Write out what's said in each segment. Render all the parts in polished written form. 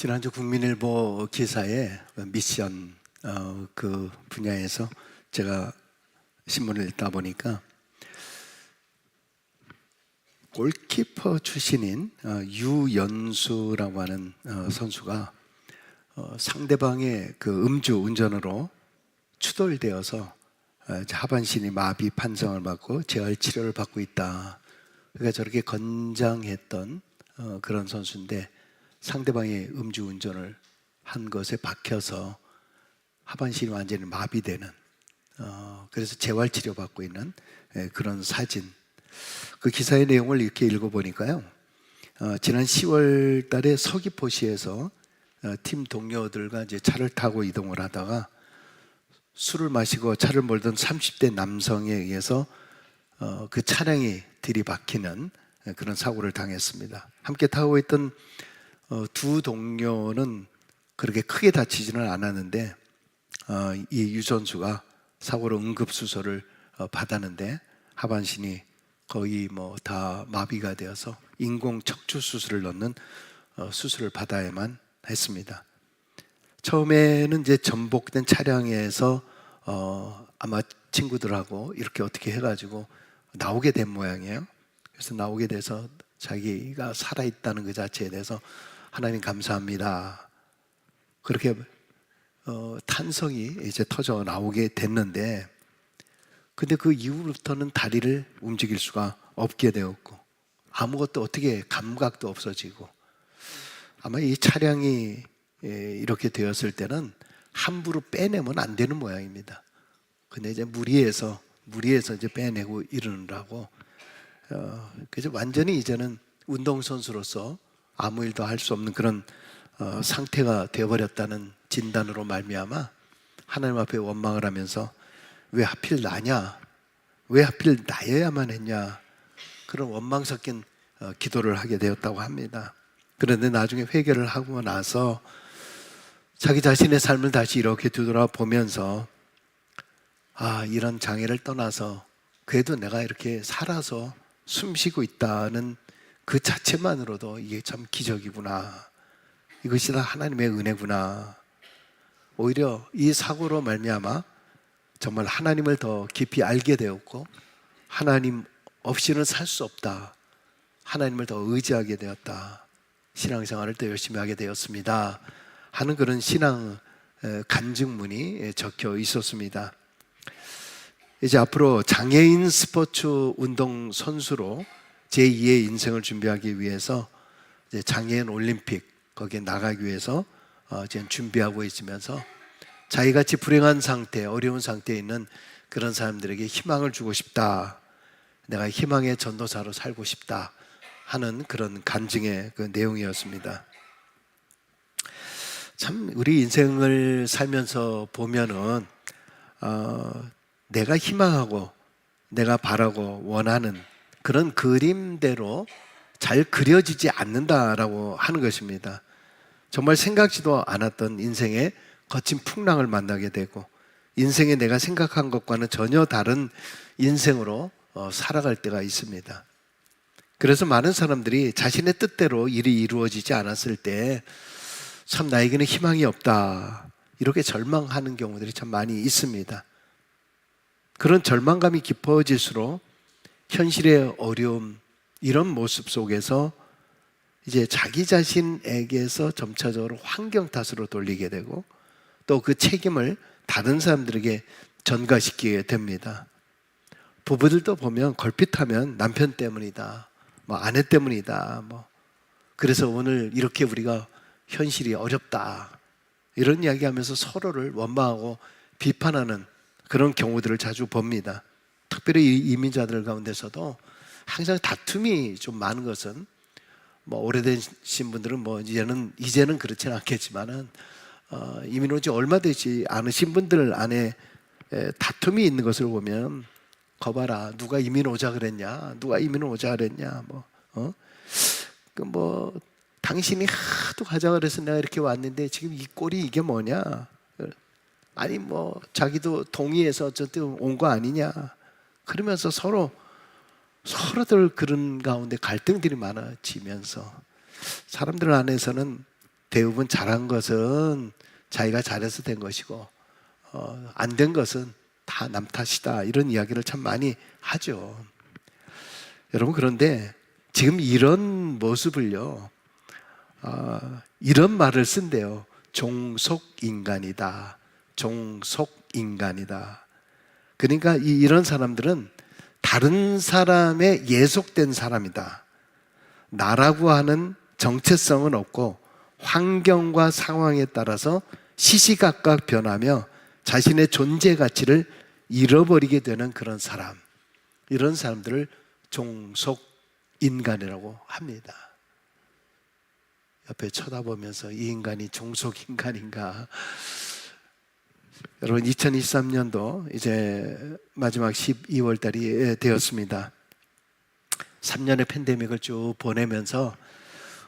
지난주 국민일보 기사에 미션 그 분야에서 제가 신문을 읽다 보니까 골키퍼 출신인 유연수라고 하는 선수가 상대방의 그 음주 운전으로 추돌되어서 하반신이 마비 판정을 받고 재활 치료를 받고 있다. 그러니까 저렇게 건장했던 그런 선수인데 상대방의 음주운전을 한 것에 박혀서 하반신이 완전히 마비되는 그래서 재활치료 받고 있는 그런 사진. 그 기사의 내용을 이렇게 읽어보니까요, 지난 10월 달에 서귀포시에서 팀 동료들과 이제 차를 타고 이동을 하다가 술을 마시고 차를 몰던 30대 남성에 의해서 그 차량이 들이박히는 그런 사고를 당했습니다. 함께 타고 있던 두 동료는 그렇게 크게 다치지는 않았는데 이 유 선수가 사고로 응급수술을 받았는데 하반신이 거의 다 마비가 되어서 인공 척추 수술을 넣는 수술을 받아야만 했습니다. 처음에는 이제 전복된 차량에서 아마 친구들하고 이렇게 어떻게 해가지고 나오게 된 모양이에요. 그래서 나오게 돼서 자기가 살아있다는 그 자체에 대해서 하나님 감사합니다. 그렇게 탄성이 이제 터져 나오게 됐는데, 근데 그 이후부터는 다리를 움직일 수가 없게 되었고 아무것도 어떻게 감각도 없어지고, 아마 이 차량이 이렇게 되었을 때는 함부로 빼내면 안 되는 모양입니다. 근데 이제 무리해서 이제 빼내고 이러느라고 그래서 완전히 이제는 운동선수로서 아무 일도 할 수 없는 그런 상태가 되어버렸다는 진단으로 말미암아 하나님 앞에 원망을 하면서 왜 하필 나냐, 왜 하필 나여야만 했냐, 그런 원망 섞인 기도를 하게 되었다고 합니다. 그런데 나중에 회개를 하고 나서 자기 자신의 삶을 다시 이렇게 뒤돌아보면서 이런 장애를 떠나서 그래도 내가 이렇게 살아서 숨쉬고 있다는 그 자체만으로도 이게 참 기적이구나, 이것이 다 하나님의 은혜구나. 오히려 이 사고로 말미암아 정말 하나님을 더 깊이 알게 되었고 하나님 없이는 살 수 없다, 하나님을 더 의지하게 되었다, 신앙생활을 더 열심히 하게 되었습니다 하는 그런 신앙 간증문이 적혀 있었습니다. 이제 앞으로 장애인 스포츠 운동 선수로 제2의 인생을 준비하기 위해서 이제 장애인 올림픽 거기에 나가기 위해서 지금 준비하고 있으면서 자기같이 불행한 상태, 어려운 상태에 있는 그런 사람들에게 희망을 주고 싶다, 내가 희망의 전도사로 살고 싶다 하는 그런 간증의 그 내용이었습니다. 참 우리 인생을 살면서 보면은 내가 희망하고 내가 바라고 원하는 그런 그림대로 잘 그려지지 않는다라고 하는 것입니다. 정말 생각지도 않았던 인생의 거친 풍랑을 만나게 되고 인생에 내가 생각한 것과는 전혀 다른 인생으로 살아갈 때가 있습니다. 그래서 많은 사람들이 자신의 뜻대로 일이 이루어지지 않았을 때 참 나에게는 희망이 없다, 이렇게 절망하는 경우들이 참 많이 있습니다. 그런 절망감이 깊어질수록 현실의 어려움, 이런 모습 속에서 이제 자기 자신에게서 점차적으로 환경 탓으로 돌리게 되고 또 그 책임을 다른 사람들에게 전가시키게 됩니다. 부부들도 보면 걸핏하면 남편 때문이다, 아내 때문이다, 그래서 오늘 이렇게 우리가 현실이 어렵다, 이런 이야기하면서 서로를 원망하고 비판하는 그런 경우들을 자주 봅니다. 특별히 이민자들 가운데서도 항상 다툼이 좀 많은 것은 오래되신 분들은 이제는 그렇지는 않겠지만은 이민 온 지 얼마 되지 않으신 분들 안에 다툼이 있는 것을 보면 거봐라, 누가 이민 오자 그랬냐, 누가 이민 오자 그랬냐, 당신이 하도 가자 그래서 내가 이렇게 왔는데 지금 이 꼴이 이게 뭐냐, 아니 자기도 동의해서 어쨌든 온 거 아니냐, 그러면서 서로들 그런 가운데 갈등들이 많아지면서 사람들 안에서는 대부분 잘한 것은 자기가 잘해서 된 것이고 안 된 것은 다 남 탓이다, 이런 이야기를 참 많이 하죠. 여러분, 그런데 지금 이런 모습을요, 이런 말을 쓴대요. 종속인간이다. 종속인간이다. 그러니까 이런 사람들은 다른 사람에 예속된 사람이다. 나라고 하는 정체성은 없고 환경과 상황에 따라서 시시각각 변하며 자신의 존재 가치를 잃어버리게 되는 그런 사람, 이런 사람들을 종속인간이라고 합니다. 옆에 쳐다보면서 이 인간이 종속인간인가? 여러분, 2023년도 이제 마지막 12월 달이 되었습니다. 3년의 팬데믹을 쭉 보내면서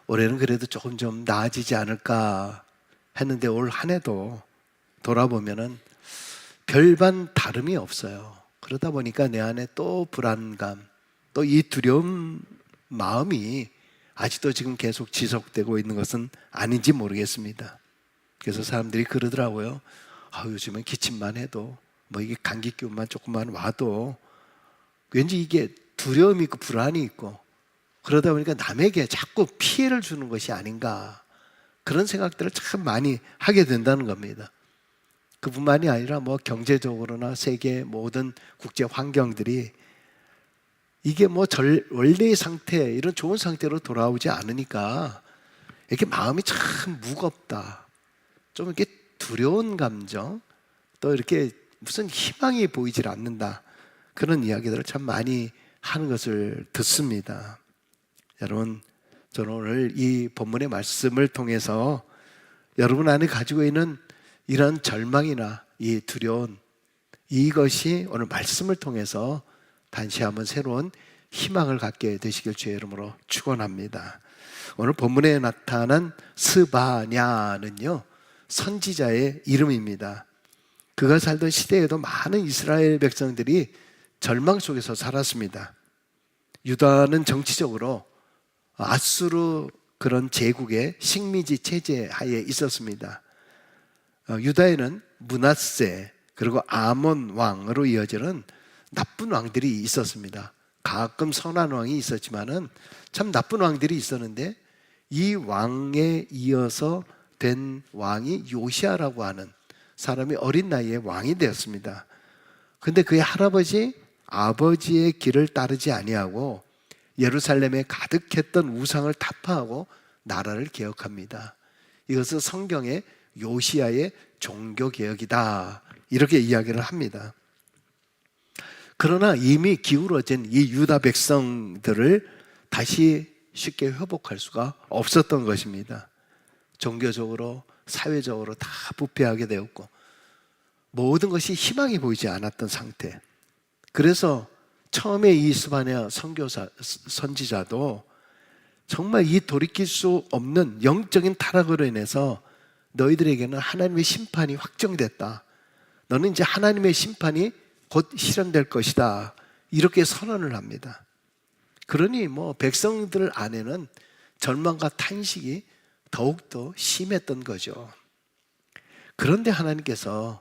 올해는 그래도 조금 좀 나아지지 않을까 했는데 올 한 해도 돌아보면은 별반 다름이 없어요. 그러다 보니까 내 안에 또 불안감, 또 이 두려운 마음이 아직도 지금 계속 지속되고 있는 것은 아닌지 모르겠습니다. 그래서 사람들이 그러더라고요. 요즘은 기침만 해도, 뭐 이게 감기 기운만 조금만 와도 왠지 이게 두려움이 있고 불안이 있고, 그러다 보니까 남에게 자꾸 피해를 주는 것이 아닌가, 그런 생각들을 참 많이 하게 된다는 겁니다. 그뿐만이 아니라 뭐 경제적으로나 세계 모든 국제 환경들이 이게 뭐 원래의 상태, 이런 좋은 상태로 돌아오지 않으니까 이렇게 마음이 참 무겁다, 좀 이렇게 두려운 감정, 또 이렇게 무슨 희망이 보이질 않는다, 그런 이야기들을 참 많이 하는 것을 듣습니다. 여러분, 저는 오늘 이 본문의 말씀을 통해서 여러분 안에 가지고 있는 이런 절망이나 이 두려움, 이것이 오늘 말씀을 통해서 다시 한번 새로운 희망을 갖게 되시길 주의 이름으로 축원합니다. 오늘 본문에 나타난 스바냐는요, 선지자의 이름입니다. 그가 살던 시대에도 많은 이스라엘 백성들이 절망 속에서 살았습니다. 유다는 정치적으로 아수르 그런 제국의 식민지 체제 하에 있었습니다. 유다에는 므낫세 그리고 아몬 왕으로 이어지는 나쁜 왕들이 있었습니다. 가끔 선한 왕이 있었지만은 참 나쁜 왕들이 있었는데, 이 왕에 이어서 된 왕이 요시아라고 하는 사람이 어린 나이에 왕이 되었습니다. 근데 그의 할아버지, 아버지의 길을 따르지 아니하고 예루살렘에 가득했던 우상을 타파하고 나라를 개혁합니다. 이것은 성경의 요시아의 종교개혁이다, 이렇게 이야기를 합니다. 그러나 이미 기울어진 이 유다 백성들을 다시 쉽게 회복할 수가 없었던 것입니다. 종교적으로, 사회적으로 다 부패하게 되었고 모든 것이 희망이 보이지 않았던 상태. 그래서 처음에 이 스바냐 선지자도 정말 이 돌이킬 수 없는 영적인 타락으로 인해서 너희들에게는 하나님의 심판이 확정됐다, 너는 이제 하나님의 심판이 곧 실현될 것이다, 이렇게 선언을 합니다. 그러니 뭐 백성들 안에는 절망과 탄식이 더욱더 심했던 거죠. 그런데 하나님께서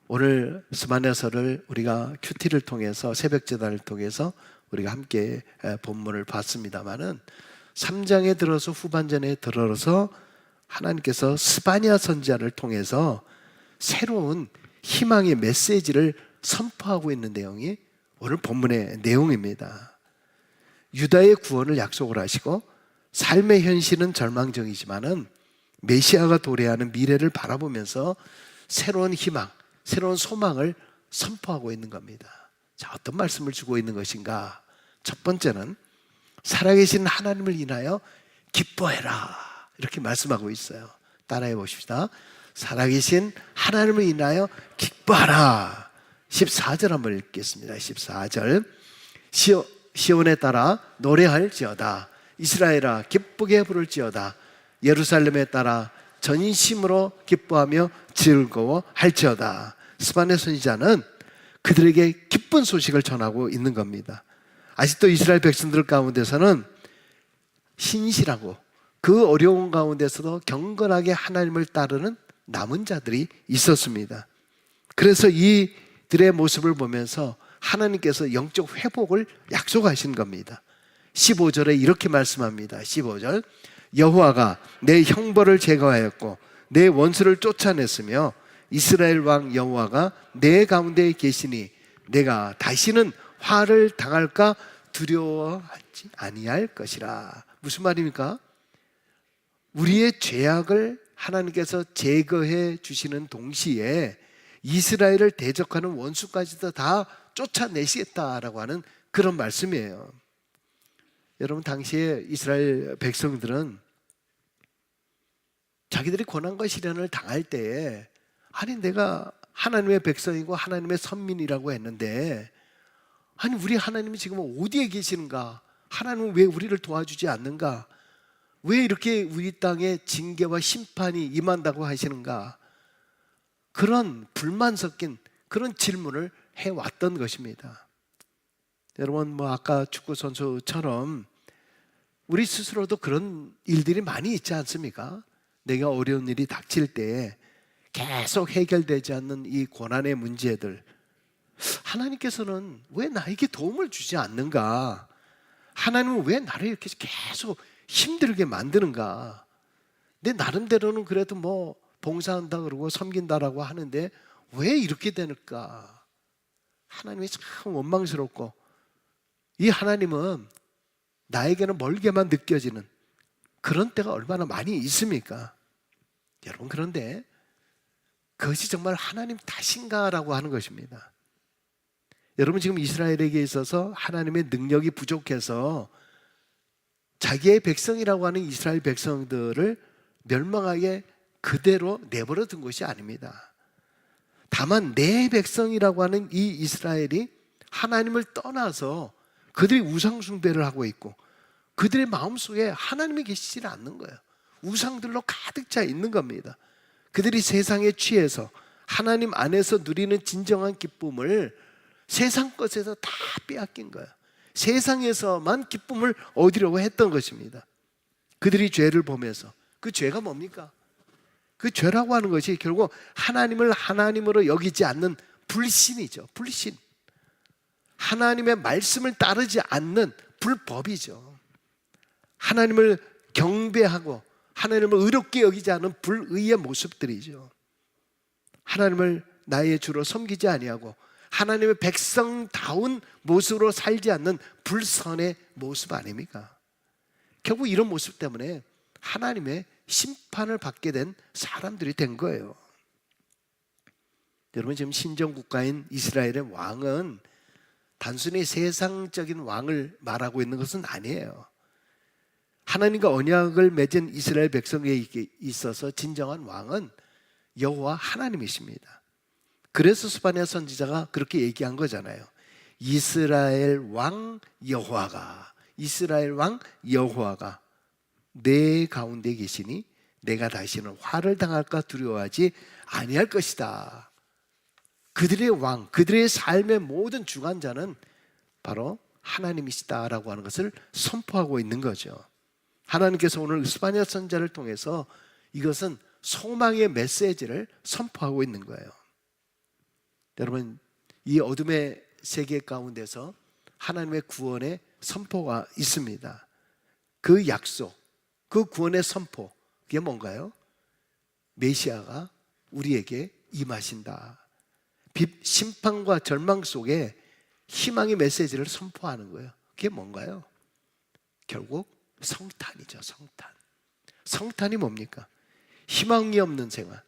오늘 스바냐서를 우리가 큐티를 통해서, 새벽제단을 통해서 우리가 함께 본문을 봤습니다마는 3장에 들어서 후반전에 들어서 하나님께서 스바냐 선지자를 통해서 새로운 희망의 메시지를 선포하고 있는 내용이 오늘 본문의 내용입니다. 유다의 구원을 약속을 하시고 삶의 현실은 절망적이지만은 메시아가 도래하는 미래를 바라보면서 새로운 희망, 새로운 소망을 선포하고 있는 겁니다. 자, 어떤 말씀을 주고 있는 것인가? 첫 번째는 살아계신 하나님을 인하여 기뻐해라, 이렇게 말씀하고 있어요. 따라해 보십시다. 살아계신 하나님을 인하여 기뻐하라. 14절 한번 읽겠습니다. 14절. 시온에 따라 노래할지어다. 이스라엘아 기쁘게 부를지어다. 예루살렘에 따라 전심으로 기뻐하며 즐거워할지어다. 스바냐 선지자는 그들에게 기쁜 소식을 전하고 있는 겁니다. 아직도 이스라엘 백성들 가운데서는 신실하고 그 어려운 가운데서도 경건하게 하나님을 따르는 남은 자들이 있었습니다. 그래서 이들의 모습을 보면서 하나님께서 영적 회복을 약속하신 겁니다. 15절에 이렇게 말씀합니다. 15절, 여호와가 내 형벌을 제거하였고 내 원수를 쫓아냈으며 이스라엘 왕 여호와가 내 가운데 계시니 내가 다시는 화를 당할까 두려워하지 아니할 것이라. 무슨 말입니까? 우리의 죄악을 하나님께서 제거해 주시는 동시에 이스라엘을 대적하는 원수까지도 다 쫓아내시겠다라고 하는 그런 말씀이에요. 여러분, 당시에 이스라엘 백성들은 자기들이 고난과 시련을 당할 때에 아니 내가 하나님의 백성이고 하나님의 선민이라고 했는데 아니 우리 하나님이 지금 어디에 계시는가? 하나님은 왜 우리를 도와주지 않는가? 왜 이렇게 우리 땅에 징계와 심판이 임한다고 하시는가? 그런 불만 섞인 그런 질문을 해왔던 것입니다. 여러분, 아까 축구 선수처럼 우리 스스로도 그런 일들이 많이 있지 않습니까? 내가 어려운 일이 닥칠 때 계속 해결되지 않는 이 고난의 문제들, 하나님께서는 왜 나에게 도움을 주지 않는가? 하나님은 왜 나를 이렇게 계속 힘들게 만드는가? 내 나름대로는 그래도 봉사한다 그러고 섬긴다라고 하는데 왜 이렇게 되는가? 하나님이 참 원망스럽고, 이 하나님은 나에게는 멀게만 느껴지는 그런 때가 얼마나 많이 있습니까? 여러분, 그런데 그것이 정말 하나님 탓인가라고 하는 것입니다. 여러분, 지금 이스라엘에게 있어서 하나님의 능력이 부족해서 자기의 백성이라고 하는 이스라엘 백성들을 멸망하게 그대로 내버려 둔 것이 아닙니다. 다만 내 백성이라고 하는 이 이스라엘이 하나님을 떠나서 그들이 우상 숭배를 하고 있고 그들의 마음속에 하나님이 계시지 않는 거예요. 우상들로 가득 차 있는 겁니다. 그들이 세상에 취해서 하나님 안에서 누리는 진정한 기쁨을 세상 것에서 다 빼앗긴 거예요. 세상에서만 기쁨을 얻으려고 했던 것입니다. 그들이 죄를 보면서, 그 죄가 뭡니까? 그 죄라고 하는 것이 결국 하나님을 하나님으로 여기지 않는 불신이죠. 불신. 하나님의 말씀을 따르지 않는 불법이죠. 하나님을 경배하고 하나님을 의롭게 여기지 않은 불의의 모습들이죠. 하나님을 나의 주로 섬기지 아니하고 하나님의 백성다운 모습으로 살지 않는 불선의 모습 아닙니까? 결국 이런 모습 때문에 하나님의 심판을 받게 된 사람들이 된 거예요. 여러분, 지금 신정국가인 이스라엘의 왕은 단순히 세상적인 왕을 말하고 있는 것은 아니에요. 하나님과 언약을 맺은 이스라엘 백성에게 있어서 진정한 왕은 여호와 하나님이십니다. 그래서 스바냐 선지자가 그렇게 얘기한 거잖아요. 이스라엘 왕 여호와가 내 가운데 계시니 내가 다시는 화를 당할까 두려워하지 아니할 것이다. 그들의 왕, 그들의 삶의 모든 주관자는 바로 하나님이시다라고 하는 것을 선포하고 있는 거죠. 하나님께서 오늘 스바냐 선지자를 통해서 이것은 소망의 메시지를 선포하고 있는 거예요. 여러분, 이 어둠의 세계 가운데서 하나님의 구원의 선포가 있습니다. 그 약속, 그 구원의 선포, 그게 뭔가요? 메시아가 우리에게 임하신다. 심판과 절망 속에 희망의 메시지를 선포하는 거예요. 그게 뭔가요? 결국 성탄이죠. 성탄. 성탄이 뭡니까? 희망이 없는 생활,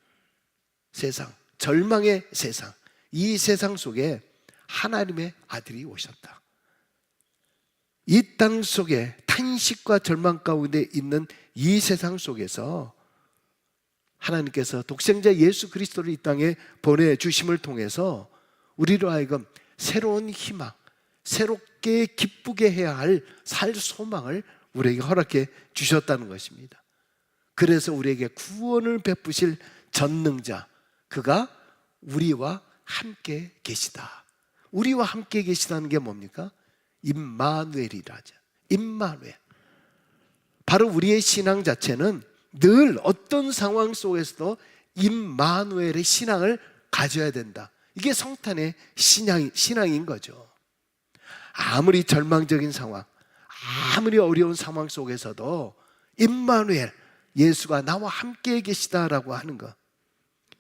세상, 절망의 세상, 이 세상 속에 하나님의 아들이 오셨다. 이 땅 속에 탄식과 절망 가운데 있는 이 세상 속에서 하나님께서 독생자 예수 그리스도를 이 땅에 보내주심을 통해서 우리로 하여금 새로운 희망, 새롭게 기쁘게 해야 할 살 소망을 우리에게 허락해 주셨다는 것입니다. 그래서 우리에게 구원을 베푸실 전능자, 그가 우리와 함께 계시다. 우리와 함께 계시다는 게 뭡니까? 임마누엘이라죠. 임마누엘. 바로 우리의 신앙 자체는 늘 어떤 상황 속에서도 임마누엘의 신앙을 가져야 된다. 이게 성탄의 신앙인 거죠. 아무리 절망적인 상황, 아무리 어려운 상황 속에서도 임마누엘, 예수가 나와 함께 계시다라고 하는 것,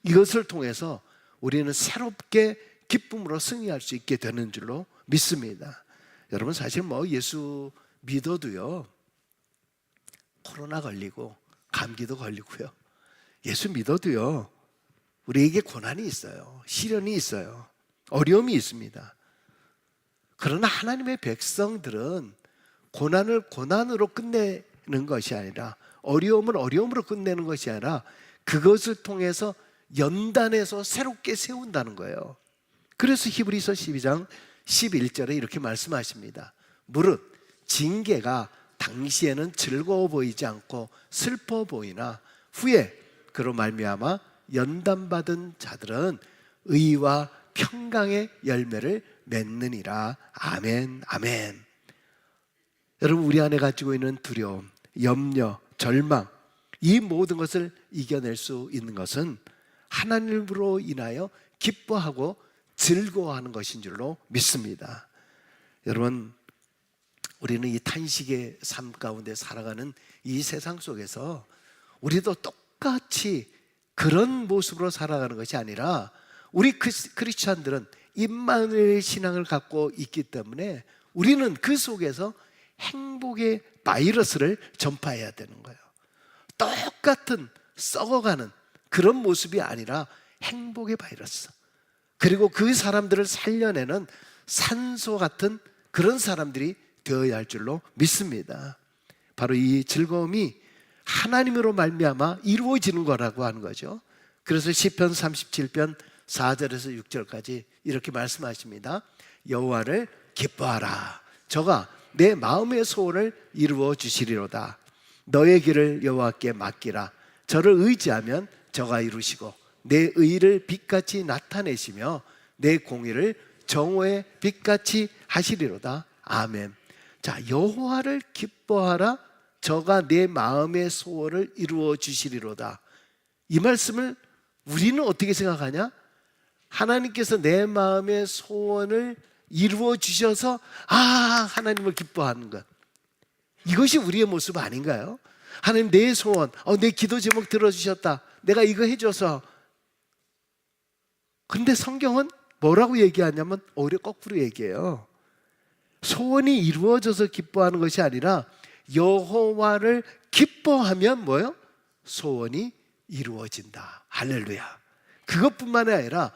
이것을 통해서 우리는 새롭게 기쁨으로 승리할 수 있게 되는 줄로 믿습니다. 여러분, 사실 예수 믿어도요, 코로나 걸리고 감기도 걸리고요, 예수 믿어도요, 우리에게 고난이 있어요. 시련이 있어요. 어려움이 있습니다. 그러나 하나님의 백성들은 고난을 고난으로 끝내는 것이 아니라, 어려움을 어려움으로 끝내는 것이 아니라 그것을 통해서 연단해서 새롭게 세운다는 거예요. 그래서 히브리서 12장 11절에 이렇게 말씀하십니다. 무릇 징계가 당시에는 즐거워 보이지 않고 슬퍼 보이나 후에 그로 말미암아 연단받은 자들은 의와 평강의 열매를 맺느니라. 아멘, 아멘. 여러분, 우리 안에 가지고 있는 두려움, 염려, 절망, 이 모든 것을 이겨낼 수 있는 것은 하나님으로 인하여 기뻐하고 즐거워하는 것인 줄로 믿습니다. 여러분, 우리는 이 탄식의 삶 가운데 살아가는 이 세상 속에서 우리도 똑같이 그런 모습으로 살아가는 것이 아니라, 우리 크리스찬들은 임마누엘의 신앙을 갖고 있기 때문에 우리는 그 속에서 행복의 바이러스를 전파해야 되는 거예요. 똑같은 썩어가는 그런 모습이 아니라 행복의 바이러스, 그리고 그 사람들을 살려내는 산소 같은 그런 사람들이 되어야 할 줄로 믿습니다. 바로 이 즐거움이 하나님으로 말미암아 이루어지는 거라고 하는 거죠. 그래서 시편 37편 4절에서 6절까지 이렇게 말씀하십니다. 여호와를 기뻐하라. 저가 내 마음의 소원을 이루어 주시리로다. 너의 길을 여호와께 맡기라. 저를 의지하면 저가 이루시고 내 의를 빛같이 나타내시며 내 공의를 정오의 빛같이 하시리로다. 아멘. 자, 여호와를 기뻐하라. 저가 내 마음의 소원을 이루어 주시리로다. 이 말씀을 우리는 어떻게 생각하냐? 하나님께서 내 마음의 소원을 이루어 주셔서 하나님을 기뻐하는 것, 이것이 우리의 모습 아닌가요? 하나님, 내 소원, 내 기도 제목 들어주셨다, 내가 이거 해줘서. 근데 성경은 뭐라고 얘기하냐면 오히려 거꾸로 얘기해요. 소원이 이루어져서 기뻐하는 것이 아니라 여호와를 기뻐하면 뭐예요? 소원이 이루어진다. 할렐루야. 그것뿐만 아니라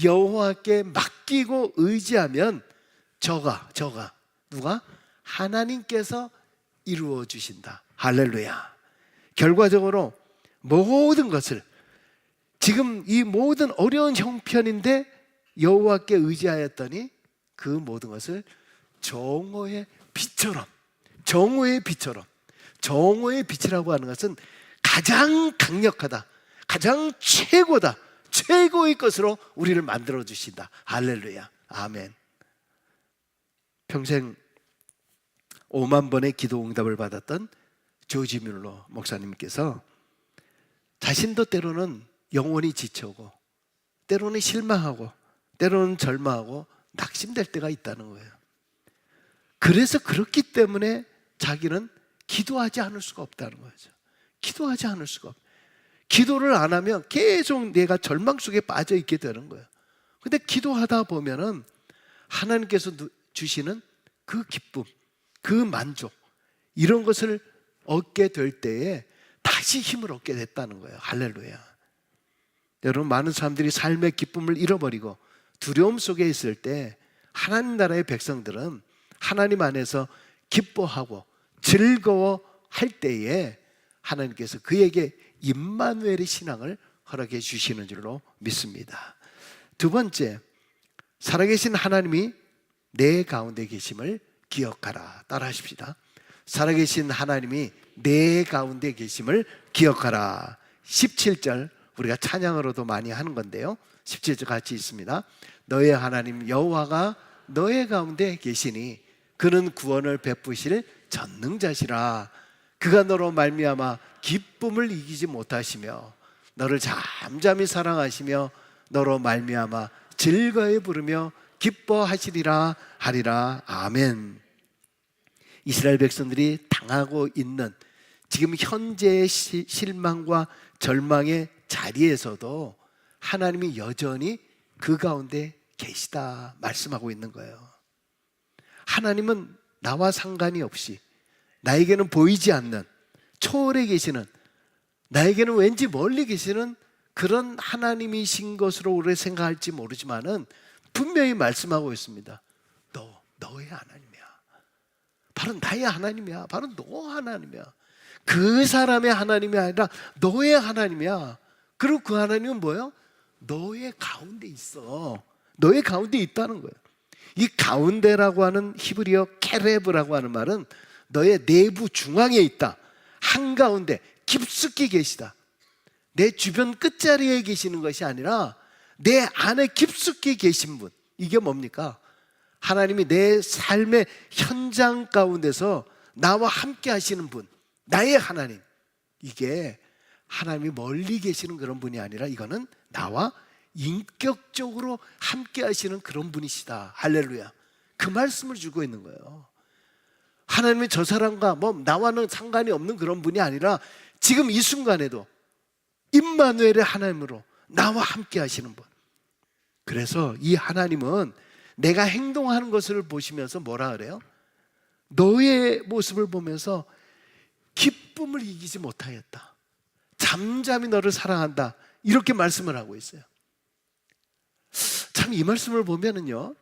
여호와께 맡기고 의지하면 저가 누가? 하나님께서 이루어 주신다. 할렐루야. 결과적으로 모든 것을, 지금 이 모든 어려운 형편인데 여호와께 의지하였더니 그 모든 것을 정오의 빛처럼, 정오의 빛이라고 하는 것은 가장 강력하다, 가장 최고다, 최고의 것으로 우리를 만들어 주신다. 할렐루야. 아멘. 평생 5만 번의 기도 응답을 받았던 조지 뮬러 목사님께서 자신도 때로는 영혼이 지쳐오고, 때로는 실망하고, 때로는 절망하고 낙심될 때가 있다는 거예요. 그래서 그렇기 때문에 자기는 기도하지 않을 수가 없다는 거죠. 기도하지 않을 수가 없어요. 기도를 안 하면 계속 내가 절망 속에 빠져 있게 되는 거예요. 근데 기도하다 보면은 하나님께서 주시는 그 기쁨, 그 만족, 이런 것을 얻게 될 때에 다시 힘을 얻게 됐다는 거예요. 할렐루야. 여러분, 많은 사람들이 삶의 기쁨을 잃어버리고 두려움 속에 있을 때 하나님 나라의 백성들은 하나님 안에서 기뻐하고 즐거워할 때에 하나님께서 그에게 임마누엘의 신앙을 허락해 주시는 줄로 믿습니다. 두 번째, 살아계신 하나님이 내 가운데 계심을 기억하라. 따라 하십시다. 살아계신 하나님이 내 가운데 계심을 기억하라. 17절, 우리가 찬양으로도 많이 하는 건데요, 17절 같이 있습니다. 너의 하나님 여호와가 너의 가운데 계시니 그는 구원을 베푸실 전능자시라. 그가 너로 말미암아 기쁨을 이기지 못하시며 너를 잠잠히 사랑하시며 너로 말미암아 즐거이 부르며 기뻐하시리라 하리라. 아멘. 이스라엘 백성들이 당하고 있는 지금 현재의 실망과 절망의 자리에서도 하나님이 여전히 그 가운데 계시다 말씀하고 있는 거예요. 하나님은 나와 상관이 없이 나에게는 보이지 않는 초월에 계시는, 나에게는 왠지 멀리 계시는 그런 하나님이신 것으로 우리가 생각할지 모르지만은 분명히 말씀하고 있습니다. 너의 하나님이야. 바로 나의 하나님이야. 바로 너 하나님이야. 그 사람의 하나님이 아니라 너의 하나님이야. 그리고 그 하나님은 뭐예요? 너의 가운데 있어. 너의 가운데 있다는 거예요. 이 가운데라고 하는 히브리어 케레브라고 하는 말은 너의 내부 중앙에 있다, 한가운데 깊숙이 계시다. 내 주변 끝자리에 계시는 것이 아니라 내 안에 깊숙이 계신 분. 이게 뭡니까? 하나님이 내 삶의 현장 가운데서 나와 함께 하시는 분, 나의 하나님. 이게 하나님이 멀리 계시는 그런 분이 아니라 이거는 나와 인격적으로 함께 하시는 그런 분이시다. 할렐루야. 그 말씀을 주고 있는 거예요. 하나님이 저 사람과 나와는 상관이 없는 그런 분이 아니라 지금 이 순간에도 임마누엘의 하나님으로 나와 함께 하시는 분. 그래서 이 하나님은 내가 행동하는 것을 보시면서 뭐라 그래요? 너의 모습을 보면서 기쁨을 이기지 못하였다, 잠잠히 너를 사랑한다, 이렇게 말씀을 하고 있어요. 참 이 말씀을 보면은요,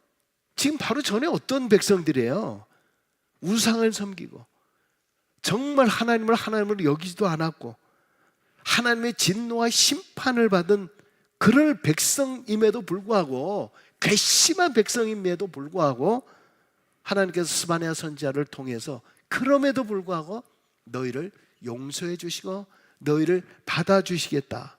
지금 바로 전에 어떤 백성들이에요. 우상을 섬기고 정말 하나님을 하나님으로 여기지도 않았고 하나님의 진노와 심판을 받은 그럴 백성임에도 불구하고, 괘씸한 백성임에도 불구하고 하나님께서 스바냐 선지자를 통해서 그럼에도 불구하고 너희를 용서해 주시고 너희를 받아주시겠다.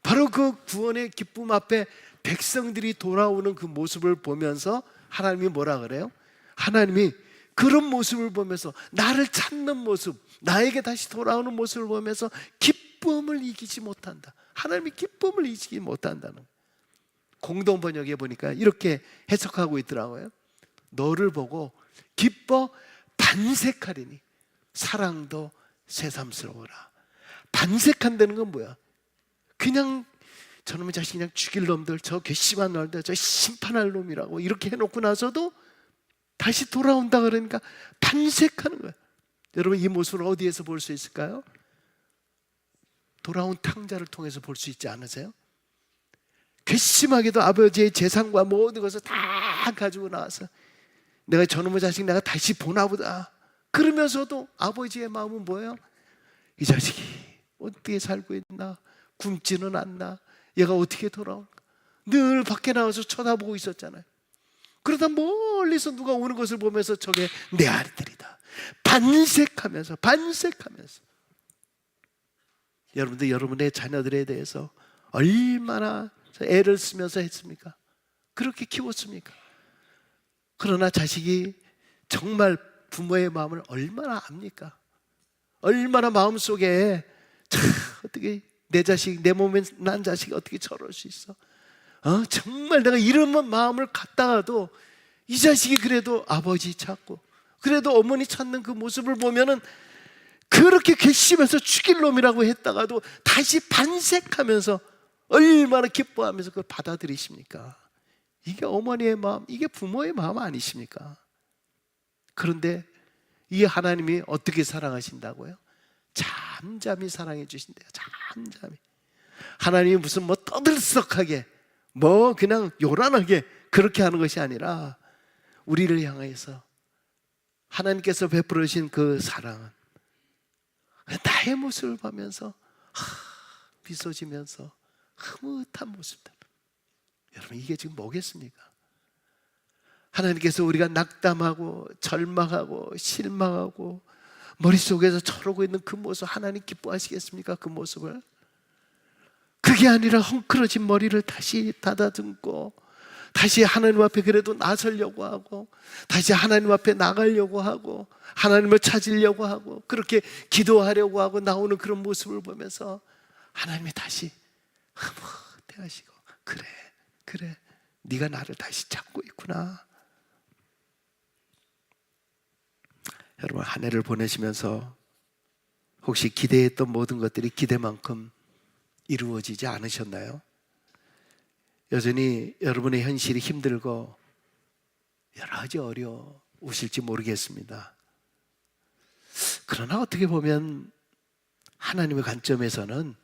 바로 그 구원의 기쁨 앞에 백성들이 돌아오는 그 모습을 보면서 하나님이 뭐라 그래요? 하나님이 그런 모습을 보면서 나를 찾는 모습, 나에게 다시 돌아오는 모습을 보면서 기쁨을 이기지 못한다. 하나님이 기쁨을 이기지 못한다는, 공동 번역에 보니까 이렇게 해석하고 있더라고요. 너를 보고 기뻐 반색하리니 사랑도 새삼스러워라. 반색한다는 건 뭐야? 그냥 저놈의 자식 그냥 죽일 놈들, 저 괘씸한 놈들, 저 심판할 놈이라고 이렇게 해놓고 나서도 다시 돌아온다 그러니까 반색하는 거야. 여러분, 이 모습을 어디에서 볼 수 있을까요? 돌아온 탕자를 통해서 볼 수 있지 않으세요? 괘씸하게도 아버지의 재산과 모든 것을 다 가지고 나와서 내가 저놈의 자식 내가 다시 보나보다 그러면서도 아버지의 마음은 뭐예요? 이 자식이 어떻게 살고 있나? 굶지는 않나? 얘가 어떻게 돌아올까? 늘 밖에 나와서 쳐다보고 있었잖아요. 그러다 멀리서 누가 오는 것을 보면서 저게 내 아들이다, 반색하면서 여러분들 여러분의 자녀들에 대해서 얼마나 애를 쓰면서 했습니까? 그렇게 키웠습니까? 그러나 자식이 정말 부모의 마음을 얼마나 압니까? 얼마나 마음속에 어떻게 내 자식, 내 몸에 난 자식이 어떻게 저럴 수 있어? 정말 내가 이런 마음을 갖다가도 이 자식이 그래도 아버지 찾고 그래도 어머니 찾는 그 모습을 보면은 그렇게 괘씸해서 죽일 놈이라고 했다가도 다시 반색하면서 얼마나 기뻐하면서 그걸 받아들이십니까? 이게 어머니의 마음, 이게 부모의 마음 아니십니까? 그런데 이 하나님이 어떻게 사랑하신다고요? 잠잠히 사랑해 주신대요. 잠잠히. 하나님이 무슨 떠들썩하게 그냥 요란하게 그렇게 하는 것이 아니라 우리를 향해서 하나님께서 베풀어 주신 그 사랑은 나의 모습을 보면서 미소 지면서 흐뭇한 모습들. 여러분, 이게 지금 뭐겠습니까? 하나님께서 우리가 낙담하고 절망하고 실망하고 머릿속에서 저러고 있는 그 모습 하나님 기뻐하시겠습니까? 그 모습을. 그게 아니라 헝클어진 머리를 다시 다다듬고 다시 하나님 앞에 그래도 나서려고 하고, 다시 하나님 앞에 나가려고 하고, 하나님을 찾으려고 하고, 그렇게 기도하려고 하고 나오는 그런 모습을 보면서 하나님이 다시 대하시고, 그래 네가 나를 다시 찾고 있구나. 여러분, 한 해를 보내시면서 혹시 기대했던 모든 것들이 기대만큼 이루어지지 않으셨나요? 여전히 여러분의 현실이 힘들고 여러 가지 어려우실지 모르겠습니다. 그러나 어떻게 보면 하나님의 관점에서는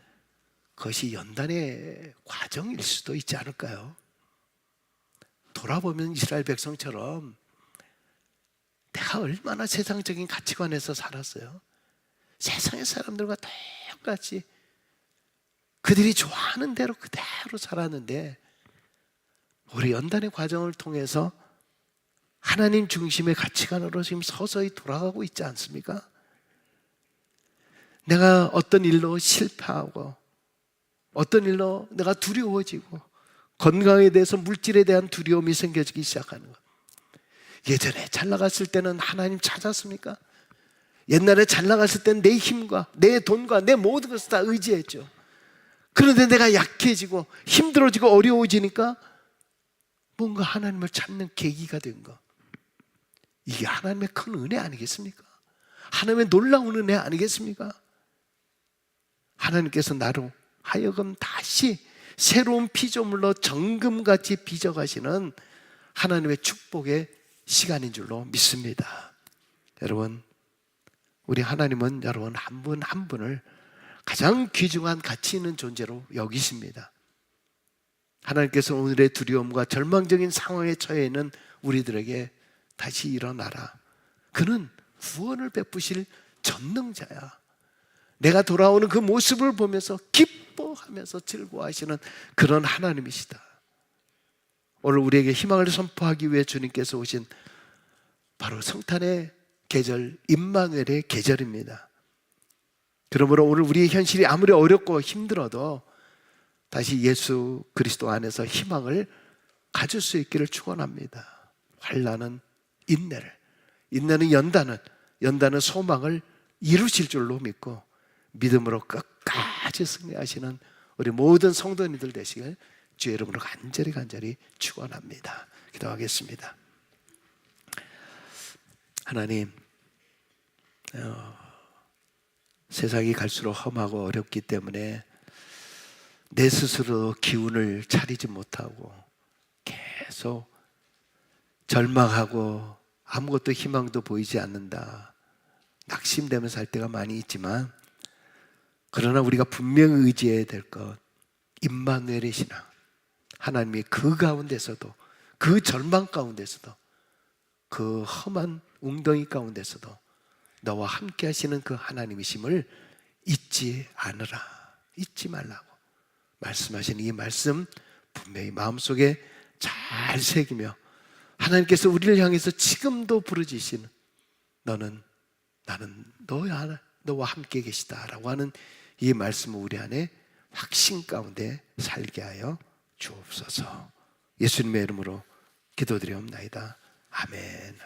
그것이 연단의 과정일 수도 있지 않을까요? 돌아보면 이스라엘 백성처럼 내가 얼마나 세상적인 가치관에서 살았어요. 세상의 사람들과 똑같이 그들이 좋아하는 대로 그대로 살았는데, 우리 연단의 과정을 통해서 하나님 중심의 가치관으로 지금 서서히 돌아가고 있지 않습니까? 내가 어떤 일로 실패하고, 어떤 일로 내가 두려워지고, 건강에 대해서, 물질에 대한 두려움이 생겨지기 시작하는 것. 예전에 잘 나갔을 때는 하나님 찾았습니까? 옛날에 잘 나갔을 때는 내 힘과 내 돈과 내 모든 것을 다 의지했죠. 그런데 내가 약해지고 힘들어지고 어려워지니까 뭔가 하나님을 찾는 계기가 된 거. 이게 하나님의 큰 은혜 아니겠습니까? 하나님의 놀라운 은혜 아니겠습니까? 하나님께서 나로 하여금 다시 새로운 피조물로 정금같이 빚어가시는 하나님의 축복의 시간인 줄로 믿습니다. 여러분, 우리 하나님은 여러분 한 분 한 분을 가장 귀중한 가치 있는 존재로 여기십니다. 하나님께서 오늘의 두려움과 절망적인 상황에 처해 있는 우리들에게 다시 일어나라, 그는 구원을 베푸실 전능자야, 내가 돌아오는 그 모습을 보면서 기뻐하면서 즐거워하시는 그런 하나님이시다. 오늘 우리에게 희망을 선포하기 위해 주님께서 오신 바로 성탄의 계절, 임마누엘의 계절입니다. 그러므로 오늘 우리의 현실이 아무리 어렵고 힘들어도 다시 예수 그리스도 안에서 희망을 가질 수 있기를 축원합니다. 환난은 인내를, 인내는 연단은 소망을 이루실 줄로 믿고 믿음으로 끝까지 승리하시는 우리 모든 성도님들 되시길 주의 이름으로 간절히 축원합니다. 기도하겠습니다. 하나님, 세상이 갈수록 험하고 어렵기 때문에 내 스스로 기운을 차리지 못하고 계속 절망하고 아무것도 희망도 보이지 않는다, 낙심되면서 살 때가 많이 있지만, 그러나 우리가 분명히 의지해야 될 것, 임마누엘의 신앙, 하나님이 그 가운데서도, 그 절망 가운데서도, 그 험한 웅덩이 가운데서도 너와 함께 하시는 그 하나님이심을 잊지 않으라, 잊지 말라고 말씀하신 이 말씀 분명히 마음속에 잘 새기며, 하나님께서 우리를 향해서 지금도 부르짖으시는 나는 너와 함께 계시다라고 하는 이 말씀을 우리 안에 확신 가운데 살게 하여 주옵소서. 예수님의 이름으로 기도드리옵나이다. 아멘.